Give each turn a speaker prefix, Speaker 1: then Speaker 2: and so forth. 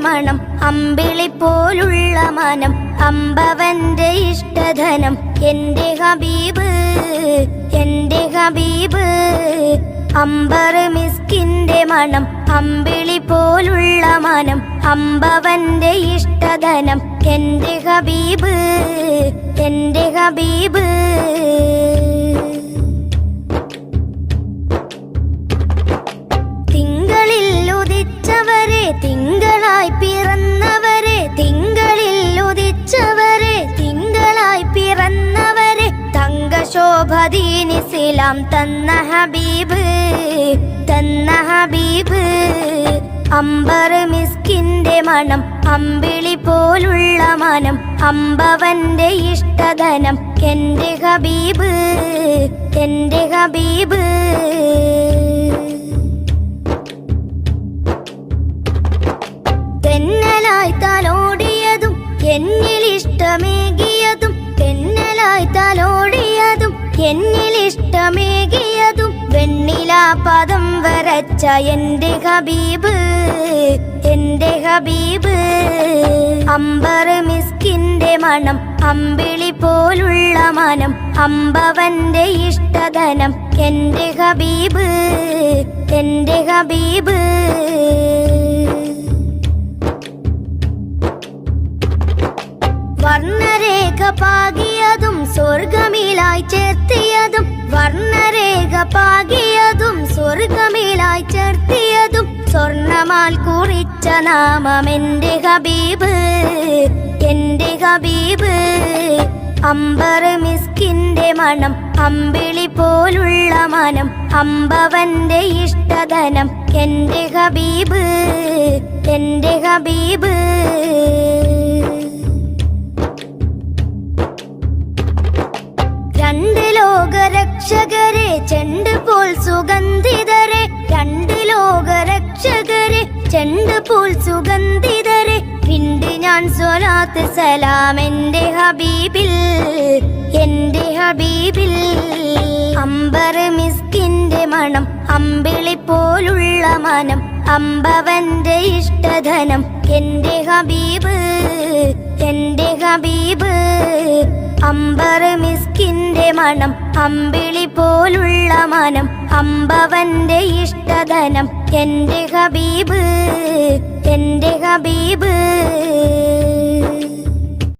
Speaker 1: മണം അമ്പിളി പോലുള്ള മനം അമ്പവന്റെ ഇഷ്ടധനം എന്റെ ഹബീബ് എന്റെ ഹബീബ് അമ്പർ മിസ്കിന്റെ മണം അമ്പിളി പോലുള്ള മനം അമ്പവന്റെ ഇഷ്ടധനം എന്റെ ഹബീബ് എന്റെ ഹബീബ് തിങ്കളിൽ ഉദിച്ചവരെ തിങ്കളായി പിറന്നവരെ തിങ്കളിൽ ഉദിച്ചവരെ തിങ്കളായി പിറന്നവരെ തങ്കശോഭദീനിസ്ലാം തന്ന ഹബീബ് തന്ന ഹബീബ് അമ്പർ മിസ്കിന്റെ മണം അമ്പിളി പോലുള്ള മനം അമ്പവന്റെ ഇഷ്ടധനം എന്റെ ഹബീബ് എന്റെ ഹബീബ് തെന്നലായി തലോടിയതും എന്നിൽ ഇഷ്ടമേകിയതും തെന്നലായി തലോടിയതും എന്നിൽ ഇഷ്ടമേകിയതും വെണ്ണിലാ പദം വരച്ച എന്റെ ഹബീബ് എന്റെ ഹബീബ് അമ്പർ മിസ്കിന്റെ മണം അമ്പിളി പോലുള്ള മനം അമ്പവന്റെ ഇഷ്ടധനം എന്റെ ഹബീബ് എന്റെ ഹബീബ് വർണ്ണരേഖ പാകിയതും സ്വർഗമിലായി ചേർത്തിയതും വർണ്ണരേഖ പാകിയതും സ്വർഗമിലായി ചേർത്തിയതും സ്വർണമാൽ കുറിച്ച നാമം എന്റെ ഹബീബ് എന്റെ ഹബീബ് അമ്പർ മിസ്കിന്റെ മണം അമ്പിളി പോലുള്ള മനം അമ്പവന്റെ ഇഷ്ടധനം എന്റെ ഹബീബ് എന്റെ ഹബീബ് രണ്ട് ലോകരക്ഷകരെ ചെണ്ട് പോൽ സുഗന്ധിതരെ രണ്ട് ലോകരക്ഷകരെ ചെണ്ട് പോൽ സുഗന്ധിതരെ പിണ്ട് ഞാൻ സ്വലാത്ത് സലാം എന്റെ ഹബീബിൽ എന്റെ ഹബീബിൽ അമ്പർ മിസ്കിന്റെ മണം അമ്പിളി പോലുള്ള മനം അമ്പവന്റെ ഇഷ്ടധനം എന്റെ ഹബീബ് എന്റെ ഹബീബ് അമ്പർ മിസ്കിന്റെ മണം അമ്പിളി പോലുള്ള മനം അമ്പവന്റെ ഇഷ്ടധനം എന്റെ ഹബീബ് എന്റെ ഹബീബ്